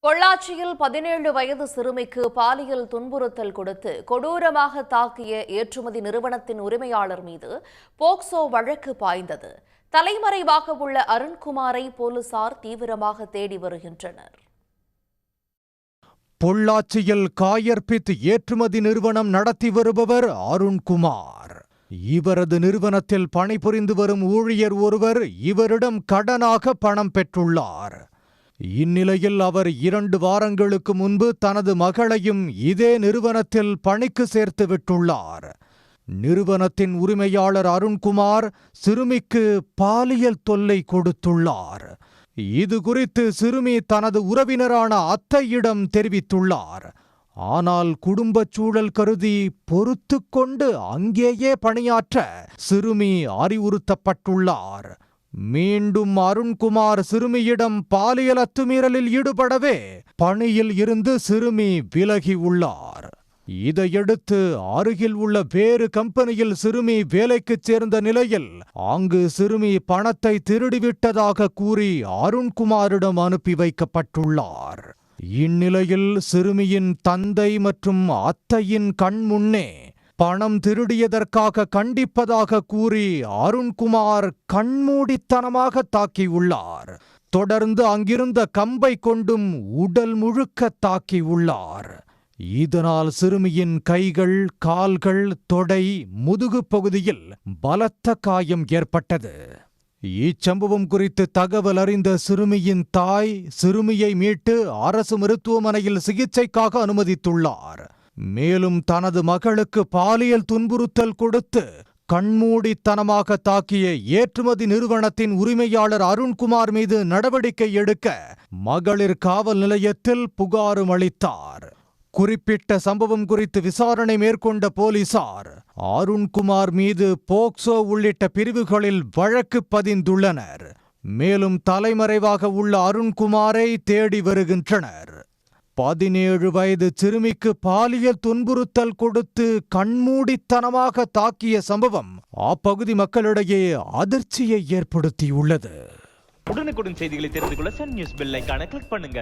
பொள்ளாச்சியில் 17 வயது சிறுமிக்கு பாலியல் துன்புறுத்தல் கொடுத்து கொடூரமாக தாக்கிய ஏற்றுமதி நிறுவனத்தின் உரிமையாளர் மீது போக்சோ வழக்கு பாய்ந்தது. தலைமறைவாக உள்ள அருண்குமாரை போலீசார் தீவிரமாக தேடி வருகின்றனர். பொள்ளாச்சியில் காயர்பித் ஏற்றுமதி நிறுவனம் நடத்தி வருபவர் அருண்குமார். இவரது நிறுவனத்தில் பணிபுரிந்து வரும் ஊழியர் ஒருவர் இவரிடம் கடனாக பணம் பெற்றுள்ளார். இந்நிலையில் அவர் 2 வாரங்களுக்கு முன்பு தனது மகளையும் இதே நிறுவனத்தில் பணிக்கு சேர்த்து விட்டுள்ளார். நிறுவனத்தின் உரிமையாளர் அருண்குமார் சிறுமிக்கு பாலியல் தொல்லை கொடுத்துள்ளார். இது குறித்து சிறுமி தனது உறவினரான அத்தையிடம் தெரிவித்துள்ளார். ஆனால் குடும்பச் சூழல் கருதி பொறுத்து கொண்டு அங்கேயே பணியாற்ற சிறுமி அறிவுறுத்தப்பட்டுள்ளார். மீண்டும் அருண்குமார் சிறுமியிடம் பாலியல் அத்துமீறலில் ஈடுபடவே பணியில் இருந்து சிறுமி விலகி உள்ளார். இதையடுத்து அருகில் உள்ள வேறு கம்பெனியில் சிறுமி வேலைக்கு சேர்ந்த நிலையில் அங்கு சிறுமி பணத்தை திருடிவிட்டதாக கூறி அருண்குமாரிடம் அனுப்பி வைக்கப்பட்டுள்ளார். இந்நிலையில் சிறுமியின் தந்தை மற்றும் அத்தையின் கண் முன்னே பணம் திருடியதற்காக கண்டிப்பதாக கூறி அருண்குமார் கண்மூடித்தனமாக தாக்கியுள்ளார். தொடர்ந்து அங்கிருந்த கம்பை கொண்டும் உடல் முழுக்க தாக்கியுள்ளார். இதனால் சிறுமியின் கைகள், கால்கள், தொடை, முதுகு பகுதியில் பலத்த காயம் ஏற்பட்டது. இச்சம்பவம் குறித்து தகவல் அறிந்த சிறுமியின் தாய் சிறுமியை மீட்டு அரசு மருத்துவமனையில் சிகிச்சைக்காக அனுமதித்துள்ளார். மேலும் தனது மகளுக்கு பாலியல் துன்புறுத்தல் கொடுத்து கண்மூடித்தனமாக தாக்கிய ஏற்றுமதி நிறுவனத்தின் உரிமையாளர் அருண்குமார் மீது நடவடிக்கை எடுக்க மகளிர் காவல் நிலையத்தில் புகாரும் அளித்தார். குறிப்பிட்ட சம்பவம் குறித்து விசாரணை மேற்கொண்ட போலீசார் அருண்குமார் மீது போக்சோ உள்ளிட்ட பிரிவுகளில் வழக்கு பதிந்துள்ளனர். மேலும் தலைமறைவாக உள்ள அருண்குமாரை தேடி வருகின்றனர். 17 வயது சிறுமிக்கு பாலியல் துன்புறுத்தல் கொடுத்து கண்மூடித்தனமாக தாக்கிய சம்பவம் அப்பகுதி மக்களிடையே அதிர்ச்சியை ஏற்படுத்தியுள்ளது. உடனுக்குடன் செய்திகளை தெரிந்து கொள்ள சன் நியூஸ் பெல் ஐகானை கிளிக் பண்ணுங்க.